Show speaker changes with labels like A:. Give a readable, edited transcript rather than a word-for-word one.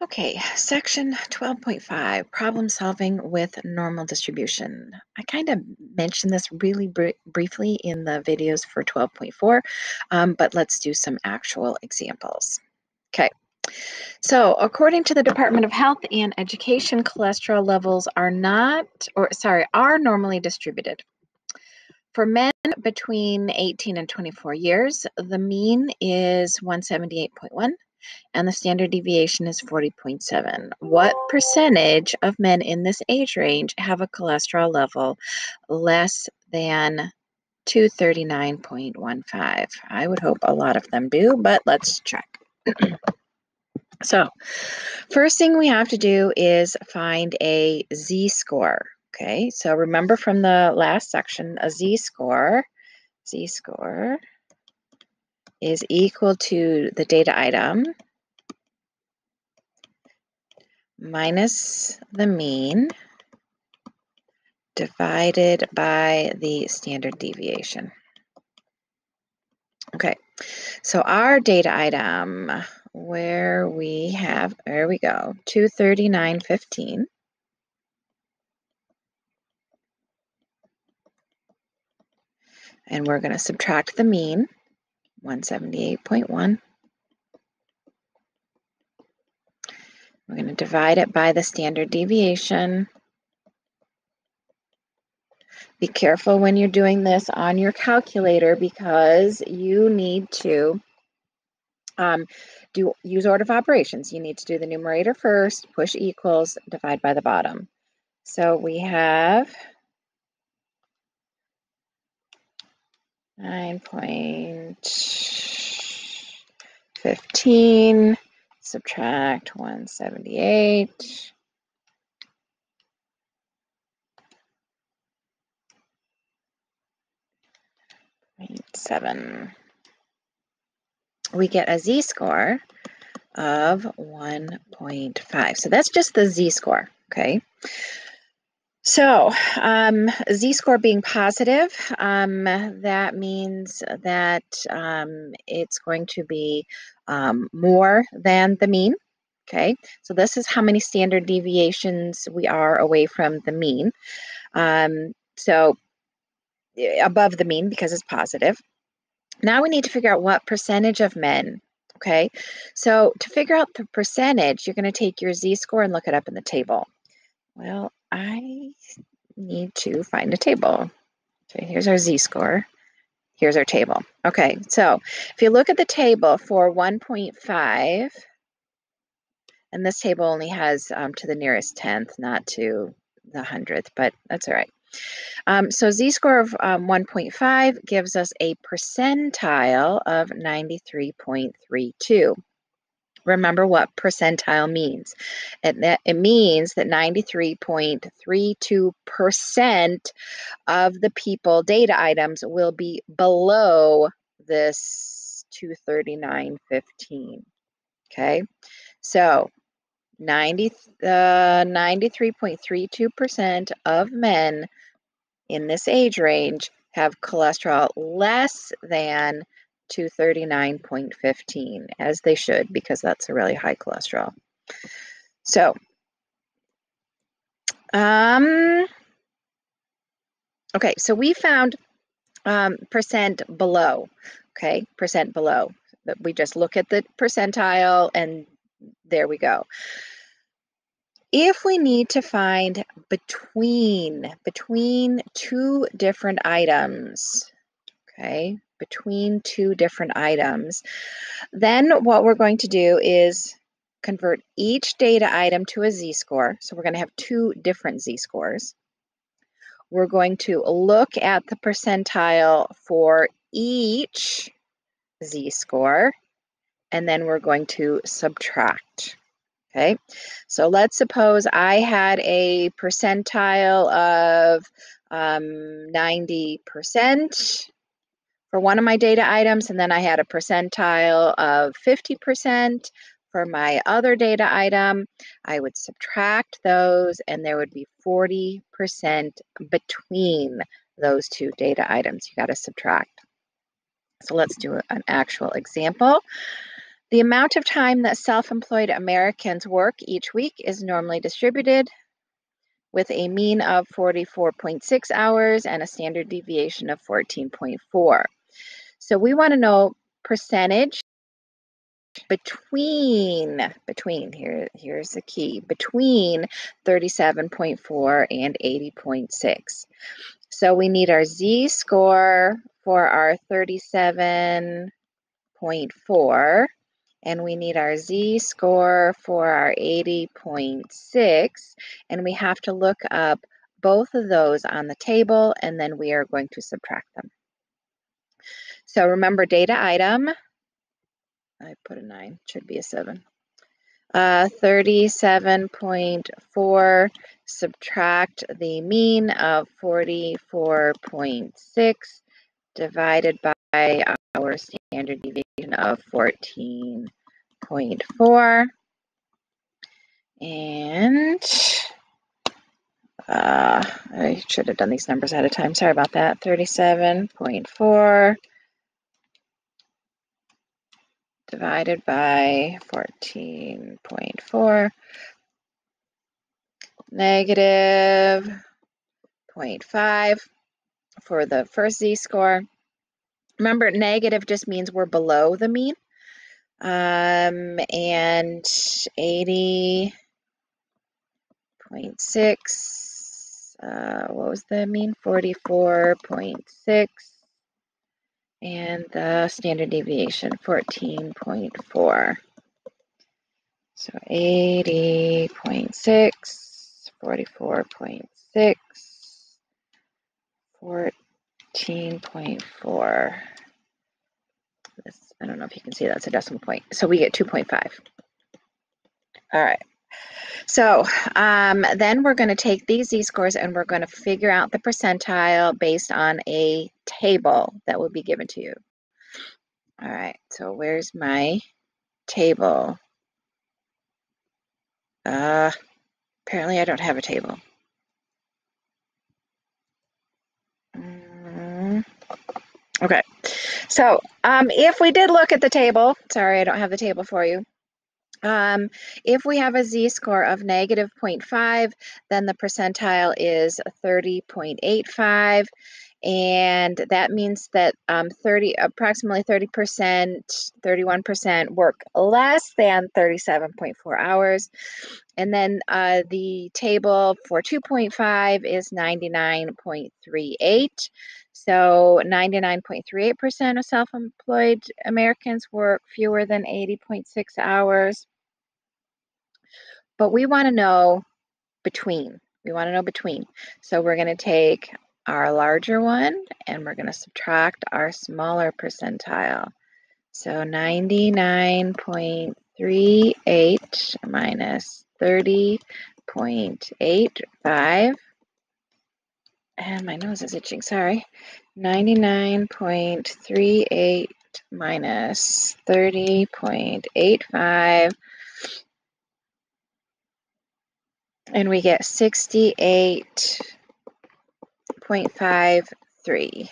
A: Okay, section 12.5, problem solving with normal distribution. I kind of mentioned this really briefly in the videos for 12.4, but let's do some actual examples. Okay, so according to the Department of Health and Education, cholesterol levels are are normally distributed. For men between 18 and 24 years, the mean is 178.1 and the standard deviation is 40.7. What percentage of men in this age range have a cholesterol level less than 239.15? I would hope a lot of them do, but let's check. So, first thing we have to do is find a z-score. Okay, so remember from the last section, a z-score is equal to the data item minus the mean divided by the standard deviation. Okay, so our data item, there we go, 239.15. And we're going to subtract the mean, 178.1. We're going to divide it by the standard deviation. Be careful when you're doing this on your calculator because you need to use order of operations. You need to do the numerator first, push equals, divide by the bottom. So we have 9.15 subtract 178.7. We get a z-score of 1.5. So that's just the z-score, okay? So z-score being positive, that means that it's going to be more than the mean, okay? So this is how many standard deviations we are away from the mean. So above the mean because it's positive. Now we need to figure out what percentage of men, okay? So to figure out the percentage, you're going to take your z-score and look it up in the table. Well, I need to find a table. Okay, here's our z-score. Here's our table. Okay, so if you look at the table for 1.5, and this table only has to the nearest 10th, not to the 100th, but that's all right. So z-score of 1.5 gives us a percentile of 93.32. Remember what percentile means. It means that 93.32% of the people data items will be below this 239.15. Okay, so 93.32% of men in this age range have cholesterol less than 239.15, as they should, because that's a really high cholesterol. So, okay, so we found percent below, okay, percent below. We just look at the percentile and there we go. If we need to find between two different items, okay, between two different items, then what we're going to do is convert each data item to a z-score. So we're going to have two different z-scores. We're going to look at the percentile for each z-score, and then we're going to subtract. Okay, so let's suppose I had a percentile of 90% for one of my data items, and then I had a percentile of 50% for my other data item. I would subtract those, and there would be 40% between those two data items. You got to subtract. So let's do an actual example. The amount of time that self-employed Americans work each week is normally distributed with a mean of 44.6 hours and a standard deviation of 14.4. So we want to know percentage between here's the key, between 37.4 and 80.6. So we need our z-score for our 37.4, and we need our z-score for our 80.6, and we have to look up both of those on the table, and then we are going to subtract them. So remember, data item, I put a 9, should be a 7. 37.4, subtract the mean of 44.6 divided by our standard deviation of 14.4. And I should have done these numbers ahead of time. Sorry about that. 37.4 divided by 14.4, negative 0.5 for the first z-score. Remember, negative just means we're below the mean. And 80.6, what was the mean? 44.6. And the standard deviation, 14.4. So 80.6, 44.6, 14.4. I don't know if you can see that's a decimal point. So we get 2.5. All right. So then we're going to take these z-scores and we're going to figure out the percentile based on a table that will be given to you. All right, so where's my table? Apparently I don't have a table. Okay, so if we did look at the table, sorry, I don't have the table for you. If we have a z-score of negative 0.5, then the percentile is 30.85. And that means that approximately 30%, 31% work less than 37.4 hours. And then the table for 2.5 is 99.38. So 99.38% of self-employed Americans work fewer than 80.6 hours. But we want to know between. We want to know between. So we're going to take our larger one and we're going to subtract our smaller percentile. So 99.38 minus 30.85. And my nose is itching, sorry. 99.38 minus 30.85. And we get 68.53.